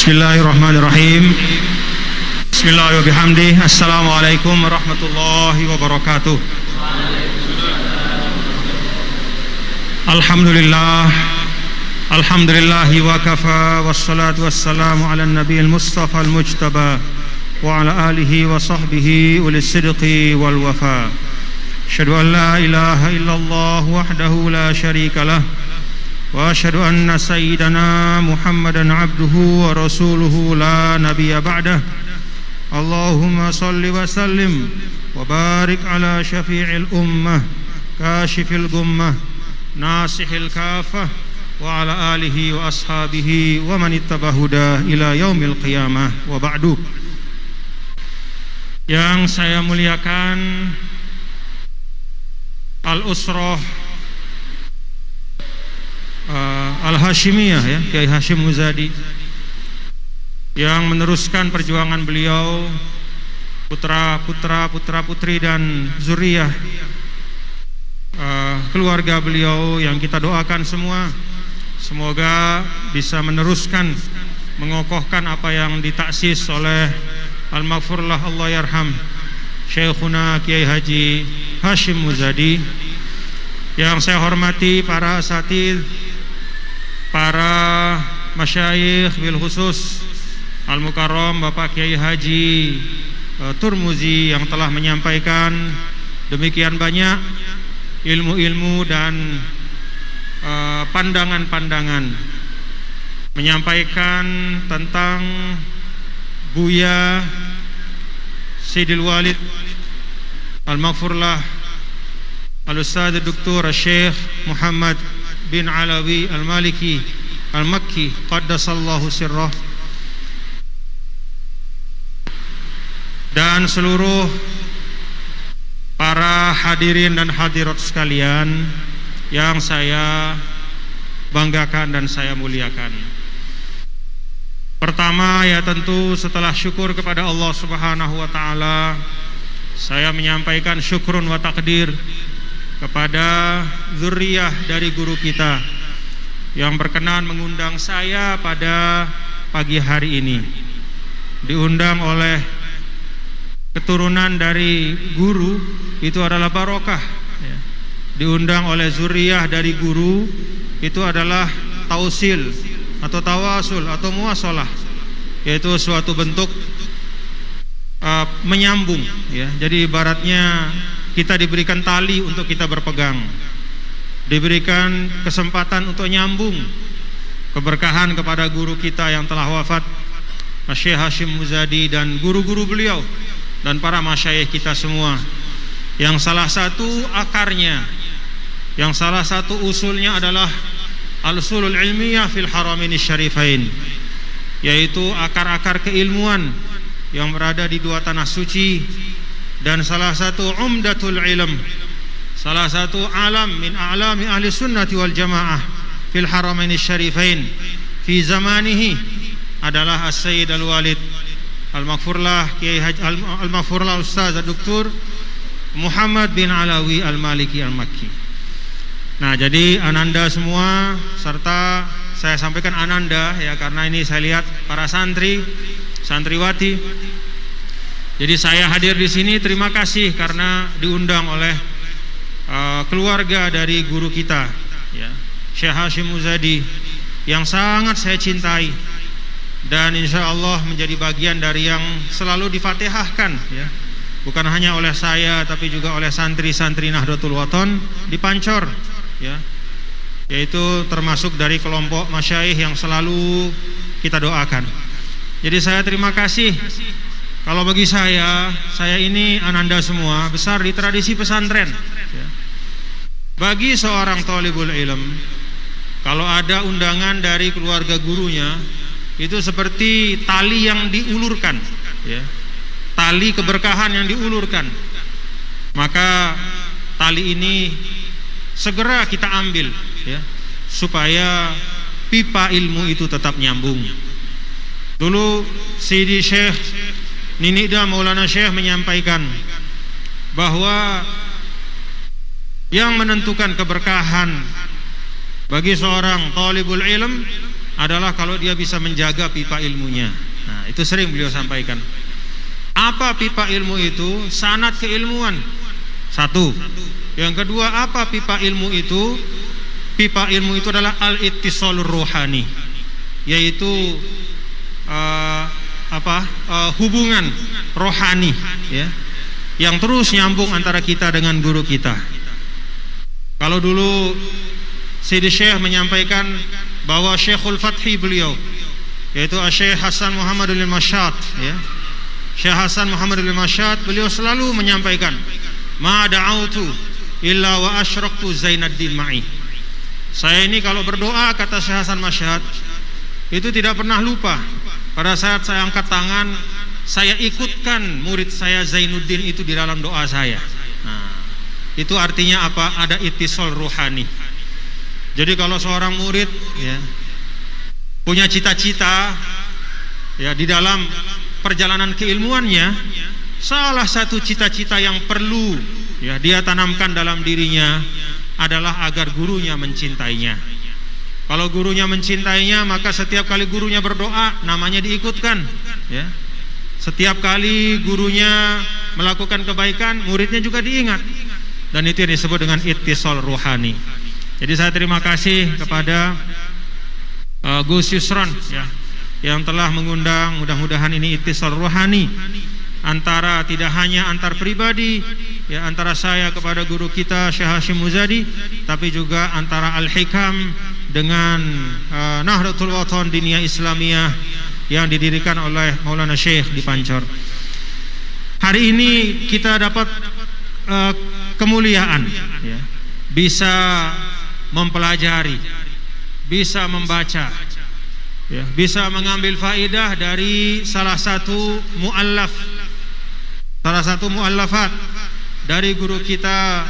Bismillahirrahmanirrahim. Bismillahirrahmanirrahim. Assalamualaikum warahmatullahi wabarakatuh. Alhamdulillahi wa kafa, wassalatu wassalamu ala nabiyil mustafa al-mujtaba wa ala alihi wa sahbihi ulis sidqi wal wafa. Asyhadu an la ilaha illallah wahdahu la syarika lah wa asyhadu anna sayyidana Muhammadan abduhu wa rasuluhu la nabiyya ba'dah. Allahumma salli wa sallim wa barik ala syafi'il ummah kashifil gummah nasihil kafah wa ala alihi wa ashabihi wa man ittabahuda ila yaumil qiyamah wa ba'du. Yang saya muliakan Al-Usrah Al-Hashimiyah, ya, Kiai Hashim Muzadi, yang meneruskan perjuangan beliau, putra putri dan zuriyah keluarga beliau yang kita doakan semua semoga bisa meneruskan, mengokohkan apa yang ditaksis oleh Al-Maghfurlah Allah yarham Syekhuna Kiai Haji Hashim Muzadi. Yang saya hormati para asatidz, para masyayikh, bil khusus Al-Mukarram Bapak Kiai Haji Turmuzi yang telah menyampaikan demikian banyak ilmu-ilmu dan pandangan-pandangan, menyampaikan tentang Buya Sayyidil Walid Al-Maghfurlah Al-Ustadz Dr. Syekh Muhammad bin Alawi Al-Maliki Al-Makki Qaddasallahu sirrah, dan seluruh para hadirin dan hadirat sekalian yang saya banggakan dan saya muliakan. Pertama, ya tentu setelah syukur kepada Allah Subhanahu wa taala, saya menyampaikan syukrun wa takdir kepada zuriyah dari guru kita yang berkenan mengundang saya pada pagi hari ini. Diundang oleh keturunan dari guru itu adalah barokah, ya. Diundang oleh zuriyah dari guru itu adalah tausil atau tawasul atau muwasalah, yaitu suatu bentuk menyambung, ya. Jadi ibaratnya kita diberikan tali untuk kita berpegang, diberikan kesempatan untuk nyambung keberkahan kepada guru kita yang telah wafat, Syekh Hashim Muzadi, dan guru-guru beliau dan para masyayikh kita semua, yang salah satu akarnya, yang salah satu usulnya adalah al-usulul ilmiyah fil haramaini syarifain, yaitu akar-akar keilmuan yang berada di dua tanah suci, dan salah satu umdatul ilm, salah satu alam min a'lami ahli sunnati wal jamaah fil haramaini syarifain fi zamanihi adalah As-Sayyid Al-Walid Al-Maghfurlah Kiai Haji Al-Maghfurlah Ustaz Dr. Muhammad bin Alawi Al-Maliki Al-Makki. Nah, jadi ananda semua, serta saya sampaikan ananda, ya, karena ini saya lihat para santri, santriwati. Jadi saya hadir di sini, terima kasih karena diundang oleh keluarga dari guru kita, ya, Syekh Hashim Muzadi, yang sangat saya cintai dan insya Allah menjadi bagian dari yang selalu difatihahkan, ya, bukan hanya oleh saya tapi juga oleh santri-santri Nahdlatul Wathon di Pancor, ya, yaitu termasuk dari kelompok masyayikh yang selalu kita doakan. Jadi saya terima kasih. Kalau bagi saya ini ananda semua besar di tradisi pesantren, ya. Bagi seorang thalibul ilm, kalau ada undangan dari keluarga gurunya, itu seperti tali yang diulurkan, ya, tali keberkahan yang diulurkan. Maka tali ini segera kita ambil, ya, supaya pipa ilmu itu tetap nyambung. Dulu Sidi Syekh Ninida Maulana Syekh menyampaikan bahwa yang menentukan keberkahan bagi seorang talibul ilm adalah kalau dia bisa menjaga pipa ilmunya. Nah, itu sering beliau sampaikan. Apa pipa ilmu itu? Sanad keilmuan. Satu. Yang kedua, apa pipa ilmu itu? Pipa ilmu itu adalah al-ittisalur ruhani, yaitu hubungan rohani, ya, yang terus nyambung antara kita dengan guru kita. Kalau dulu Sidi Syekh menyampaikan bahwa Syekhul Fathi beliau, yaitu Syekh Hasan Muhammadul Masyad, ya, Syekh Hasan Muhammadul Masyad, beliau selalu menyampaikan, ma da'autu illa wa asyraktu Zainuddin ma'i. Saya ini kalau berdoa, kata Syekh Hasan Masyad, itu tidak pernah lupa. Pada saat saya angkat tangan, saya ikutkan murid saya Zainuddin itu di dalam doa saya. Nah, itu artinya apa? Ada ittisal ruhani. Jadi kalau seorang murid, ya, punya cita-cita, ya, di dalam perjalanan keilmuannya, salah satu cita-cita yang perlu, ya, dia tanamkan dalam dirinya adalah agar gurunya mencintainya. Kalau gurunya mencintainya, maka setiap kali gurunya berdoa, namanya diikutkan, ya. Setiap kali gurunya melakukan kebaikan, muridnya juga diingat. Dan itu yang disebut dengan ittisal ruhani. Jadi saya terima kasih kepada Gus Yusron, ya, yang telah mengundang. Mudah-mudahan ini ittisal ruhani antara, tidak hanya antar pribadi, ya, antara saya kepada guru kita Syekh Hashim Muzadi, tapi juga antara Al-Hikam dengan Nahdlatul Wathon Diniyah Islamiyah yang didirikan oleh Maulana Syekh di Pancor. Hari ini kita dapat kemuliaan, ya, bisa mempelajari, bisa membaca, ya, bisa mengambil faidah dari salah satu muallafat dari guru kita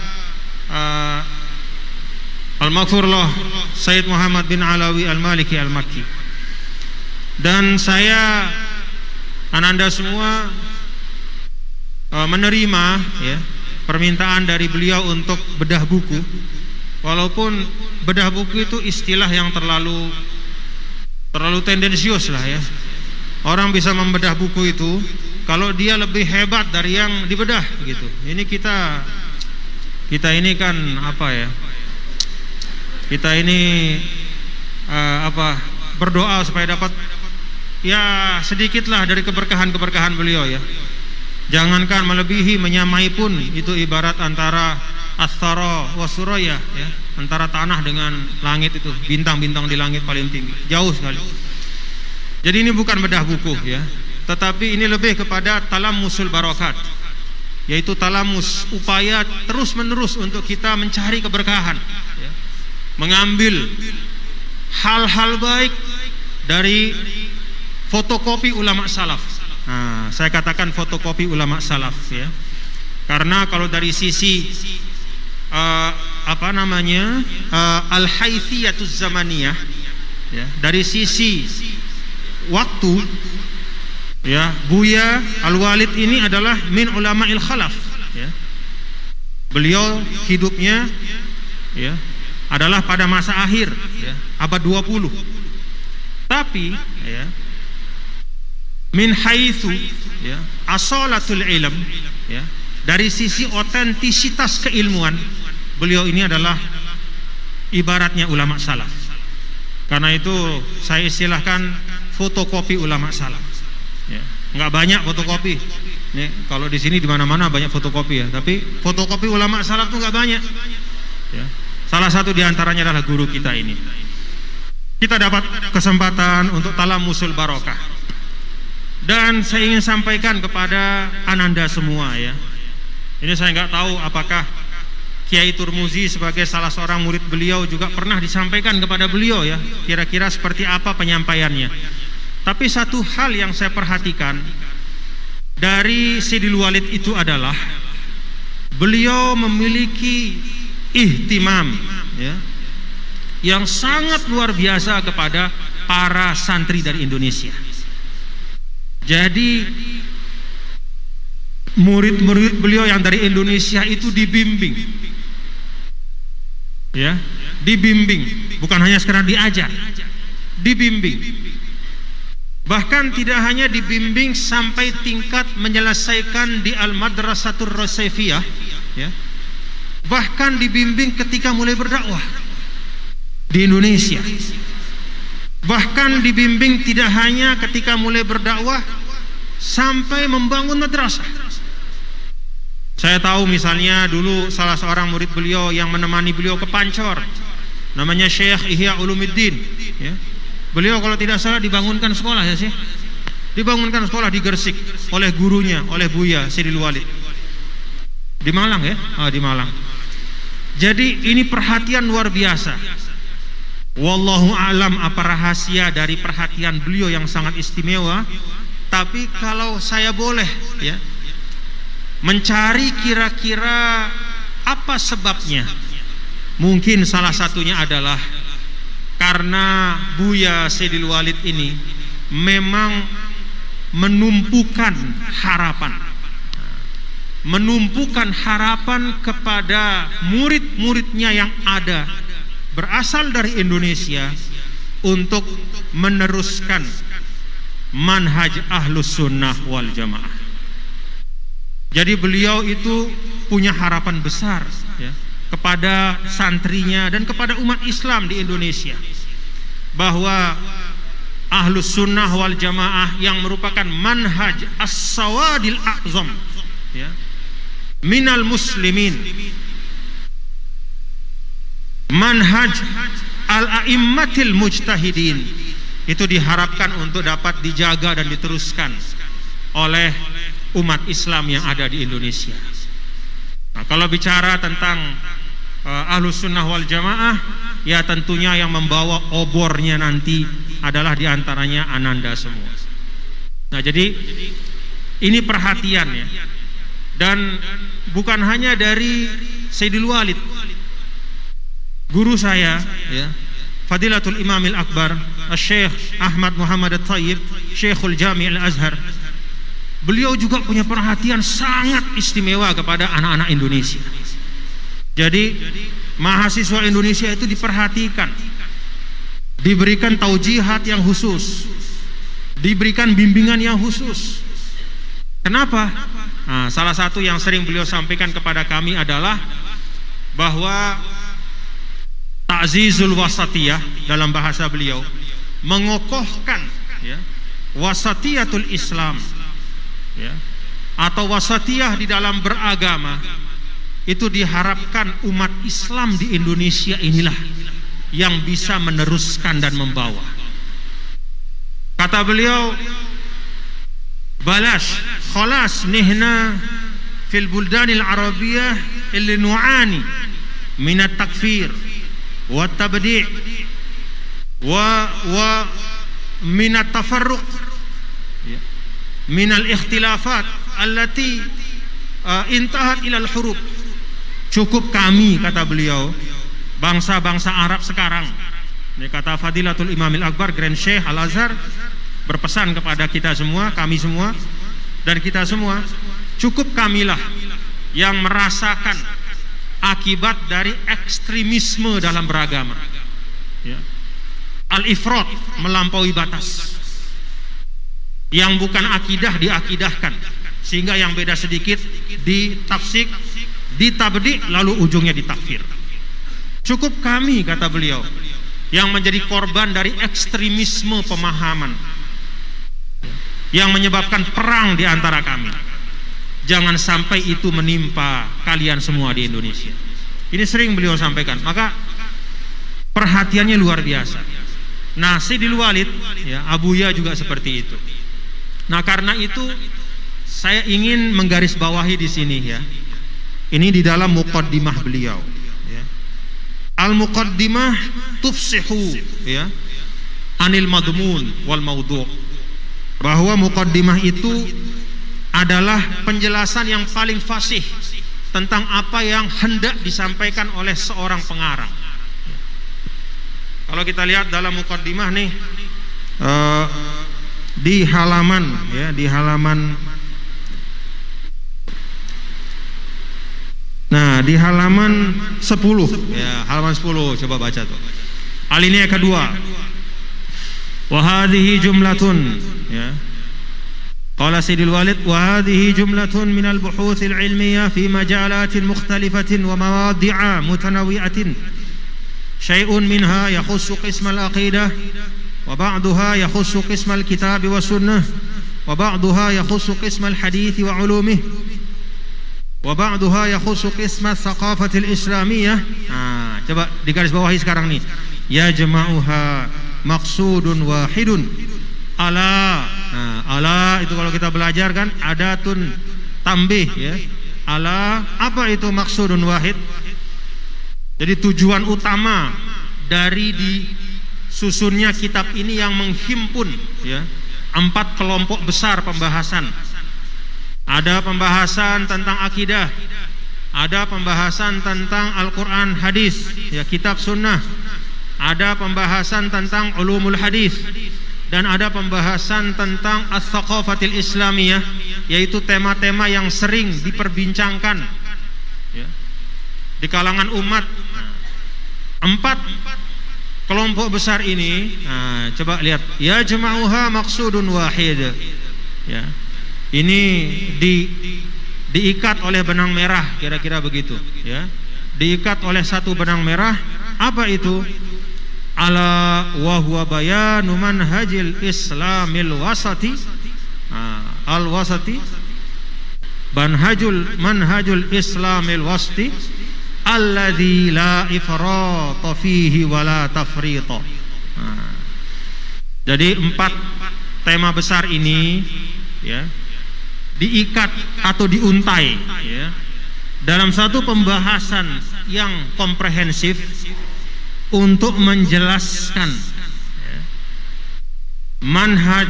Al-Maghfurullah Sayyid Muhammad bin Alawi Al-Maliki Al-Makki. Dan saya, ananda semua, menerima, ya, permintaan dari beliau untuk bedah buku. Walaupun bedah buku itu istilah yang terlalu tendensius lah, ya. Orang bisa membedah buku itu kalau dia lebih hebat dari yang dibedah, gitu. Ini kita ini kan apa, ya? Kita ini berdoa supaya dapat, ya, sedikitlah dari keberkahan beliau, ya. Jangankan melebihi, menyamai pun itu ibarat antara As-Sara wa Suraya, ya, antara tanah dengan langit itu, bintang-bintang di langit paling tinggi, jauh sekali. Jadi ini bukan bedah buku, ya, tetapi ini lebih kepada talamusul barakat, yaitu talamus, upaya terus-menerus untuk kita mencari keberkahan, ya, mengambil hal-hal baik dari fotokopi ulama salaf. Nah, saya katakan fotokopi ulama salaf, ya, karena kalau dari sisi al-haitsiyatuz zamaniyah, ya, dari sisi waktu, ya, Buya Al-Walid ini adalah min ulama'il khalaf, ya. Beliau hidupnya, ya, adalah pada masa akhir, ya, abad 20. Tapi, ya, min haitsu, ya, asalatul ilm, ya, dari sisi otentisitas keilmuan, beliau ini adalah ibaratnya ulama salaf. Karena itu saya istilahkan fotokopi ulama salaf, ya. Nggak banyak fotokopi. Nih, kalau di sini di mana-mana banyak fotokopi, ya, tapi fotokopi ulama salaf tuh nggak banyak, ya. Salah satu diantaranya adalah guru kita ini. Kita dapat kesempatan untuk talamusul barokah. Dan saya ingin sampaikan kepada ananda semua, ya. Ini saya nggak tahu apakah Kiai Turmuzi sebagai salah seorang murid beliau juga pernah disampaikan kepada beliau, ya, kira-kira seperti apa penyampaiannya. Tapi satu hal yang saya perhatikan dari Sidil Walid itu adalah beliau memiliki ihtimam, ya, yang sangat luar biasa kepada para santri dari Indonesia. Jadi murid-murid beliau yang dari Indonesia itu dibimbing, ya, dibimbing, bukan hanya sekedar diajar, dibimbing. Bahkan tidak hanya dibimbing sampai tingkat menyelesaikan di Al-Madrasatur Rasaifiyah, ya. Bahkan dibimbing ketika mulai berdakwah di Indonesia. Bahkan dibimbing tidak hanya ketika mulai berdakwah, sampai membangun madrasah. Saya tahu misalnya dulu salah seorang murid beliau yang menemani beliau ke Pancor, namanya Syekh Ihya Ulumuddin, ya. Beliau kalau tidak salah dibangunkan sekolah, ya sih, dibangunkan sekolah di Gresik oleh gurunya, oleh Buya Sidil Walid di Malang, ya. Di Malang. Jadi ini perhatian luar biasa. Wallahu alam apa rahasia dari perhatian beliau yang sangat istimewa. Tapi kalau saya boleh, ya, mencari kira-kira apa sebabnya, mungkin salah satunya adalah karena Buya Sidil Walid ini memang menumpukan harapan kepada murid-muridnya yang ada berasal dari Indonesia untuk meneruskan manhaj Ahlus Sunnah wal Jamaah. Jadi beliau itu punya harapan besar, ya, kepada santrinya dan kepada umat Islam di Indonesia, bahwa Ahlus Sunnah wal Jamaah yang merupakan manhaj as-sawadil a'zam, ya, minal muslimin, manhaj al-a'immatil mujtahidin, itu diharapkan untuk dapat dijaga dan diteruskan oleh umat Islam yang ada di Indonesia. Nah, kalau bicara tentang Ahlus Sunnah wal Jamaah, ya tentunya yang membawa obornya nanti adalah diantaranya Ananda semua. Nah, jadi ini perhatian, ya, dan bukan hanya dari Sayyidul Walid, guru saya, ya, Fadilatul Imamil Akbar Syekh Ahmad Muhammad At-Tayyib, Syekhul Jami' Al-Azhar, beliau juga punya perhatian sangat istimewa kepada anak-anak Indonesia. Jadi mahasiswa Indonesia itu diperhatikan, diberikan taujihat yang khusus, diberikan bimbingan yang khusus. Kenapa? Nah, salah satu yang sering beliau sampaikan kepada kami adalah bahwa ta'zizul wasatiyah, dalam bahasa beliau, mengokohkan, ya, wasatiyatul Islam, ya, atau wasatiyah di dalam beragama. Itu diharapkan umat Islam di Indonesia inilah yang bisa meneruskan dan membawa. Kata beliau, balash khalas nihna fil buldanil arabiyah illi nu'ani minat takfir wa tabdi' wa minat tafarruq, minal ikhtilafat allati intahat ilal hurub. Cukup kami, kata beliau, bangsa-bangsa Arab sekarang, ini kata Fadilatul Imamil Akbar Grand Syekh Al-Azhar, berpesan kepada kita semua, kami semua dan kita semua, cukup kamilah yang merasakan akibat dari ekstremisme dalam beragama, ya. Al-ifrat, melampaui batas, yang bukan akidah diakidahkan, sehingga yang beda sedikit ditafsik, ditabdi', lalu ujungnya ditakfir. Cukup kami, kata beliau, yang menjadi korban dari ekstremisme pemahaman yang menyebabkan perang di antara kami. Jangan sampai itu menimpa kalian semua di Indonesia. Ini sering beliau sampaikan, maka perhatiannya luar biasa. Nah, Sidil Walid, ya, Abuya juga seperti itu. Nah, karena itu saya ingin menggarisbawahi di sini, ya. Ini di dalam muqaddimah beliau, ya. Al-muqaddimah tufsihu, ya, anil madmun wal maudhu'. Bahwa muqaddimah itu adalah penjelasan yang paling fasih tentang apa yang hendak disampaikan oleh seorang pengarang. Kalau kita lihat dalam muqaddimah nih, di halaman, ya, di halaman, nah, di halaman 10, ya, halaman 10, coba baca tuh. Alinea kedua. Wa hadhihi jumlatun, ya. Qala Sayyidul Walid wa hadhihi jumlatun min al-buhuth al-ilmiyah fi majalat mukhtalifatin wa mawadi'a mutanawwi'atin. Syai'un minha yakhussu qism al-aqidah wa ba'daha yakhussu qism al-kitab wa sunnah wa ba'daha yakhussu qism al-hadith wa ulumih wa ba'daha yakhussu qism al-thaqafah al-islamiyah. Coba digaris bawahi sekarang nih. Ya jama'uha maqsudun wahidun. Ala, ala itu kalau kita belajar kan adatun tambih, ya. Ala, apa itu maksudun wahid? Jadi tujuan utama dari disusunnya kitab ini yang menghimpun, ya, 4 kelompok besar pembahasan. Ada pembahasan tentang akidah, ada pembahasan tentang Al-Quran, hadis, ya, kitab sunnah, ada pembahasan tentang ulumul hadis, dan ada pembahasan tentang as-thaqafatil islamiyah, yaitu tema-tema yang sering diperbincangkan, ya, di kalangan umat. 4 kelompok besar ini, coba lihat, ya jama'uha maqsudun wahid, ya. Ini diikat oleh benang merah, kira-kira begitu, ya. Diikat oleh satu benang merah. Apa itu? Ala wa huwa bayanu manhajil islamil wasati, al wasati, manhajul islamil wasti alladzi la ifrata fihi wa la tafrita. Jadi 4 tema besar ini, ya, diikat atau diuntai, ya, dalam satu pembahasan yang komprehensif untuk menjelaskan, ya, manhaj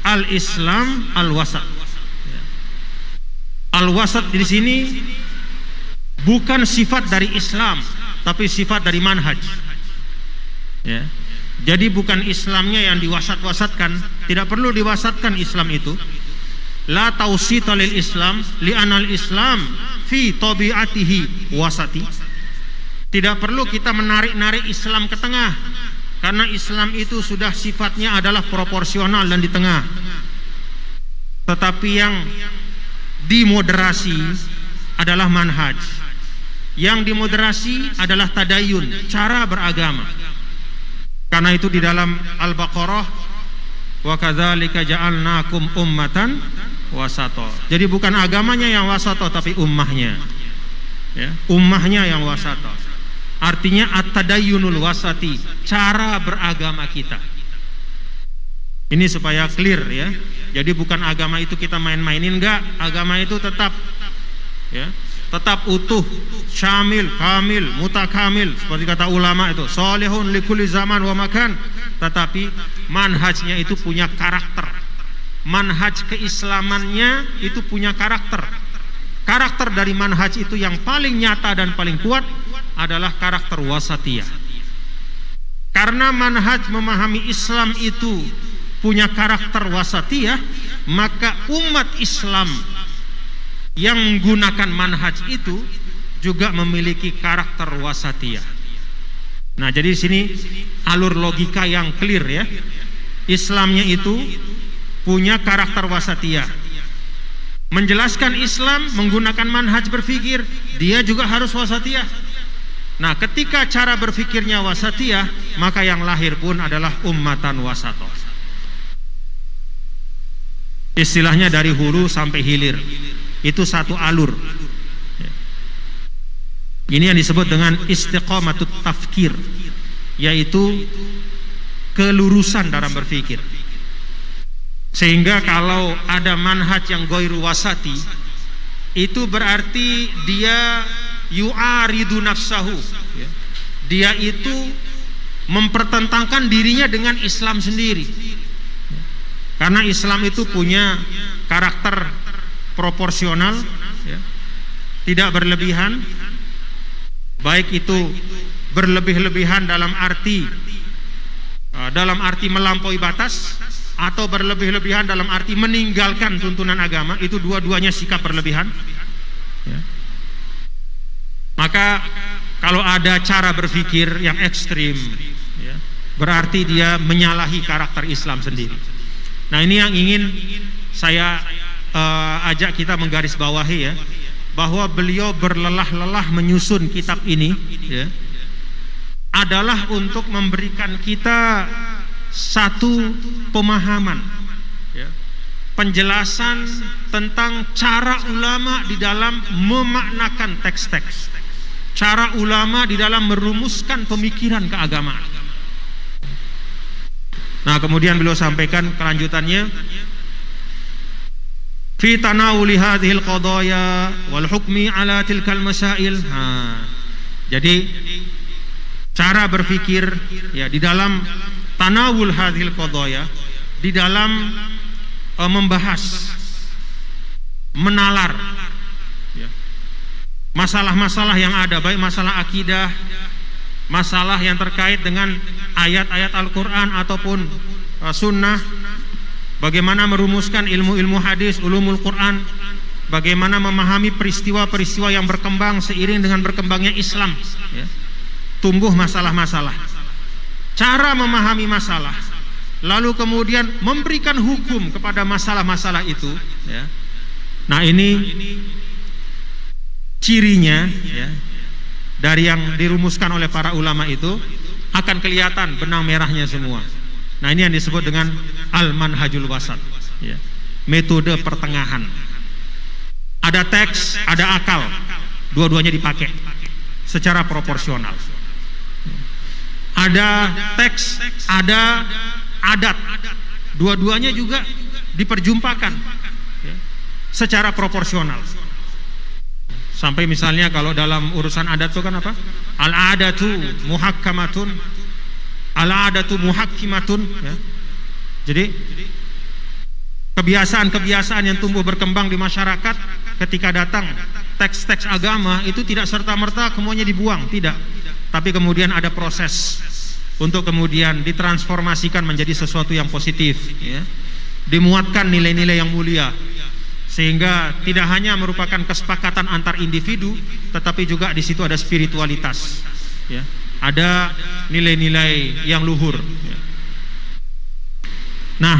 al-Islam al-wasat. Ya. Al-wasat di sini bukan sifat dari Islam, tapi sifat dari manhaj. Ya. Jadi bukan Islamnya yang diwasat-wasatkan, tidak perlu diwasatkan Islam itu. La tausita lil Islam li'anal Islam fi tabi'atihi wasati. Tidak perlu kita menarik-narik Islam ke tengah, karena Islam itu sudah sifatnya adalah proporsional dan di tengah. Tetapi yang dimoderasi adalah manhaj. Yang dimoderasi adalah tadayun, cara beragama. Karena itu di dalam Al-Baqarah, wa kadzalika ja'alnakum ummatan wasata. Jadi bukan agamanya yang wasata, tapi ummahnya, ya, ummahnya yang wasata. Artinya at-tadayyunul wasati, cara beragama kita. Ini supaya clear, ya. Jadi bukan agama itu kita main-mainin, enggak. Agama itu tetap, ya, tetap utuh, syamil, kamil, mutakamil, seperti kata ulama itu, salihun likulli zaman wa makan. Tetapi manhajnya itu punya karakter. Manhaj keislamannya itu punya karakter. Karakter dari manhaj itu yang paling nyata dan paling kuat adalah karakter wasatiyah. Karena manhaj memahami Islam itu punya karakter wasatiyah, maka umat Islam yang menggunakan manhaj itu juga memiliki karakter wasatiyah. Nah, jadi di sini alur logika yang clear, ya. Islamnya itu punya karakter wasatiyah. Menjelaskan Islam menggunakan manhaj berpikir, dia juga harus wasatiyah. Nah, ketika cara berpikirnya wasatiyah, maka yang lahir pun adalah ummatan wasato. Istilahnya dari hulu sampai hilir, itu satu alur. Ini yang disebut dengan istiqamatut tafkir, yaitu kelurusan dalam berpikir. Sehingga kalau ada manhaj yang ghairu wasati, itu berarti dia yu'aridu nafsahu, ya. Dia itu mempertentangkan dirinya dengan Islam sendiri. Karena Islam itu punya karakter proporsional, ya, tidak berlebihan. Baik itu berlebih-lebihan dalam arti melampaui batas, atau berlebih-lebihan dalam arti meninggalkan tuntunan agama. Itu dua-duanya sikap berlebihan, ya. Maka kalau ada cara berpikir yang ekstrim, ya, berarti dia menyalahi karakter Islam sendiri. Nah, ini yang ingin saya ajak kita menggarisbawahi ya, bahwa beliau berlelah-lelah menyusun kitab ini ya, adalah untuk memberikan kita satu pemahaman ya, penjelasan tentang cara ulama di dalam memaknakan teks-teks, cara ulama di dalam merumuskan pemikiran keagamaan. Nah, kemudian beliau sampaikan kelanjutannya, fi tanawuli hadhil qadaya wal hukmi ala tilkal masail. Jadi cara berpikir ya di dalam tanawul hadhil qadaya, di dalam membahas, menalar ya, masalah-masalah yang ada, baik masalah akidah, masalah yang terkait dengan ayat-ayat Al-Quran ataupun sunnah, bagaimana merumuskan ilmu-ilmu hadis, ulumul Quran, bagaimana memahami peristiwa-peristiwa yang berkembang seiring dengan berkembangnya Islam ya, tumbuh masalah-masalah, cara memahami masalah, lalu kemudian memberikan hukum kepada masalah-masalah itu ya. Nah, ini cirinya ya, dari yang dirumuskan oleh para ulama itu akan kelihatan benang merahnya semua. Nah, ini yang disebut dengan al-manhajul wasat ya, metode pertengahan. Ada teks, ada akal, dua-duanya dipakai secara proporsional. Ada teks, ada adat, dua-duanya juga diperjumpakan ya, secara proporsional. Sampai misalnya kalau dalam urusan adat itu kan apa? Al-adatu muhakkamatun, al-adatu muhakkimatun ya. Jadi kebiasaan-kebiasaan yang tumbuh berkembang di masyarakat, ketika datang teks-teks agama itu tidak serta-merta semuanya dibuang, tidak. Tapi kemudian ada proses untuk kemudian ditransformasikan menjadi sesuatu yang positif ya. Dimuatkan nilai-nilai yang mulia, sehingga tidak hanya merupakan kesepakatan antar individu, tetapi juga di situ ada spiritualitas ya. Ada nilai-nilai yang luhur ya. Nah,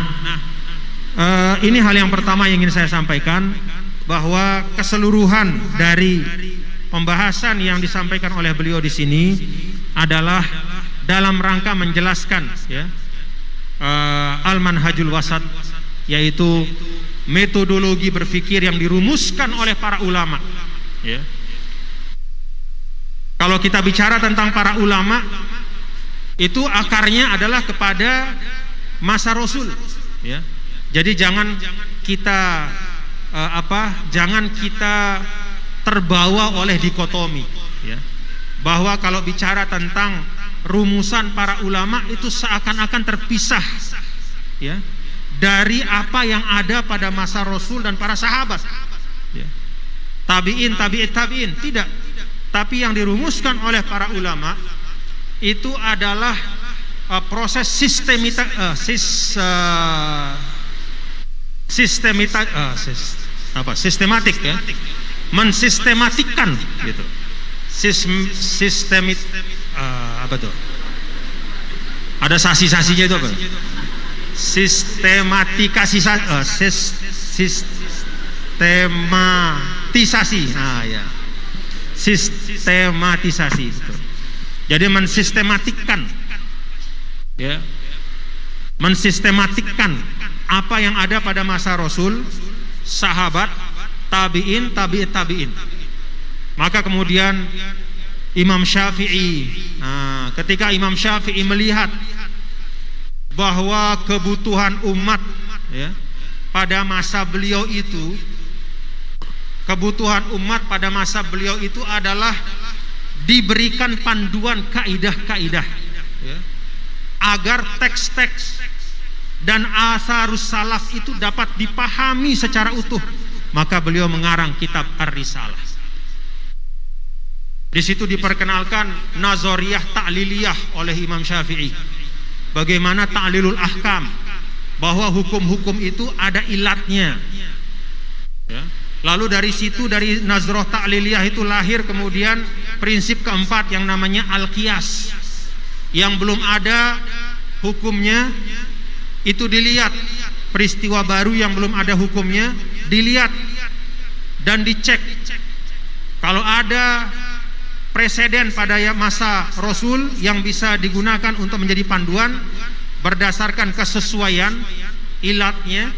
ini hal yang pertama yang ingin saya sampaikan, bahwa keseluruhan dari pembahasan yang disampaikan oleh beliau di sini adalah dalam rangka menjelaskan ya, al-manhajul wasat, yaitu metodologi berpikir yang dirumuskan oleh para ulama ya. Kalau kita bicara tentang para ulama, itu akarnya adalah kepada masa Rasul ya. Jadi jangan kita jangan kita terbawa oleh dikotomi ya, bahwa kalau bicara tentang rumusan para ulama itu seakan-akan terpisah ya dari apa yang ada pada masa Rasul dan para sahabat ya. Tabi'in, tabi'in, tidak. Tapi yang dirumuskan oleh para ulama itu adalah proses sistematik ya, mensistematikkan gitu. Apa tuh? Ada sasi-sasinya itu apa? Sistematisasi. Nah, ya. Sistematisasi itu. Jadi mensistematikkan ya. Mensistematikkan apa yang ada pada masa Rasul, sahabat, tabi'in, tabi'in. Maka kemudian Imam Syafi'i, ketika Imam Syafi'i melihat bahwa kebutuhan umat ya, pada masa beliau itu, kebutuhan umat pada masa beliau itu adalah diberikan panduan kaidah-kaidah ya, agar teks-teks dan asarus salaf itu dapat dipahami secara utuh. Maka beliau mengarang kitab Ar-Risalah. Di situ diperkenalkan nazariyah ta'liliyah oleh Imam Syafi'i. Bagaimana ta'lilul ahkam, bahwa hukum-hukum itu ada ilatnya ya. Lalu dari situ, dari nazroh ta'liliyah itu lahir kemudian prinsip keempat yang namanya al-qiyas yang belum ada hukumnya itu dilihat, peristiwa baru yang belum ada hukumnya dilihat dan dicek. Kalau ada preseden pada masa Rasul yang bisa digunakan untuk menjadi panduan berdasarkan kesesuaian ilatnya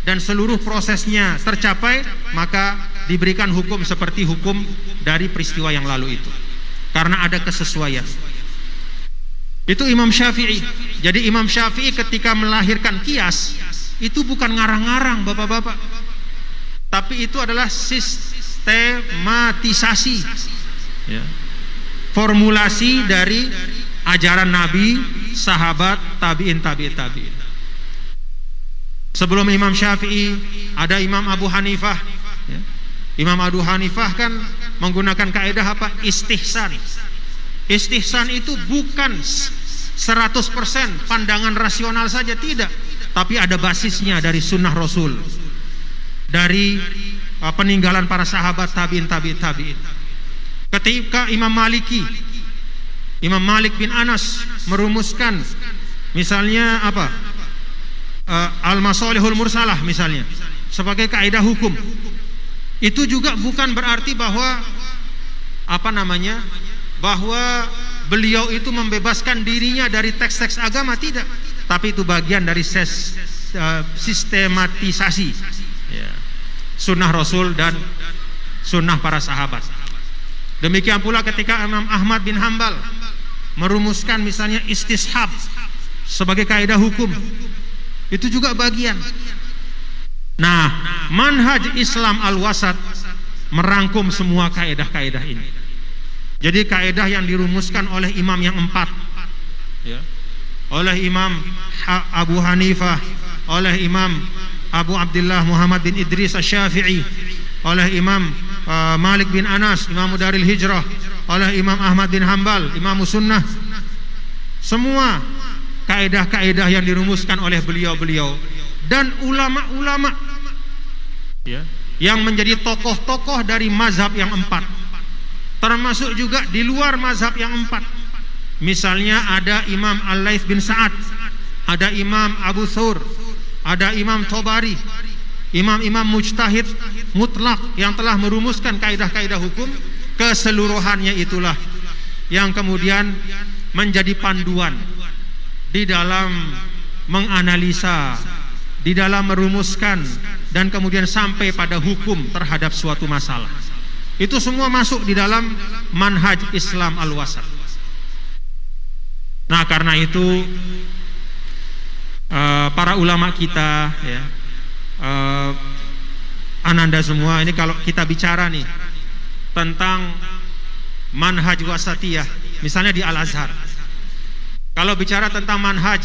dan seluruh prosesnya tercapai, maka diberikan hukum seperti hukum dari peristiwa yang lalu itu, karena ada kesesuaian. Itu Imam Syafi'i. Jadi Imam Syafi'i ketika melahirkan kias itu bukan ngarang-ngarang bapak-bapak, tapi itu adalah sistematisasi, ya, formulasi dari ajaran Nabi, sahabat, tabi'in. Sebelum Imam Syafi'i ada Imam Abu Hanifah, ya. Imam Abu Hanifah kan menggunakan kaidah apa? Istihsan. Istihsan itu bukan 100% pandangan rasional saja, tidak, tapi ada basisnya dari sunnah Rasul, dari peninggalan para sahabat, tabi'in. Ketika Imam Malik bin Anas merumuskan misalnya apa? Al-Masalihul Mursalah misalnya sebagai kaidah hukum, itu juga bukan berarti bahwa bahwa beliau itu membebaskan dirinya dari teks-teks agama, tidak, tapi itu bagian dari sistematisasi, ya, sunnah Rasul dan sunnah para sahabat. Demikian pula ketika Imam Ahmad bin Hambal merumuskan misalnya istishab sebagai kaidah hukum, itu juga bagian. Nah, manhaj Islam al-wasat merangkum semua kaidah-kaidah ini. Jadi kaidah yang dirumuskan oleh imam yang 4, ya, oleh Imam Abu Hanifah, oleh Imam Abu Abdullah Muhammad bin Idris Asy-Syafi'i, oleh Imam Malik bin Anas, Imam Daril Hijrah, oleh Imam Ahmad bin Hambal, Imam Sunnah, semua kaidah-kaidah yang dirumuskan oleh beliau-beliau dan ulama-ulama, ya, yang menjadi tokoh-tokoh dari mazhab yang 4, termasuk juga di luar mazhab yang 4. Misalnya ada Imam Al-Laits bin Sa'ad, ada Imam Abu Thawr, ada Imam Tabari, imam-imam mujtahid mutlak yang telah merumuskan kaidah-kaidah hukum. Keseluruhannya itulah yang kemudian menjadi panduan di dalam menganalisa, di dalam merumuskan, dan kemudian sampai pada hukum terhadap suatu masalah. Itu semua masuk di dalam manhaj Islam al-wasat. Nah, karena itu para ulama kita, ya, ananda semua ini, kalau kita bicara nih tentang manhaj wasatiyah, misalnya di Al-Azhar, kalau bicara tentang manhaj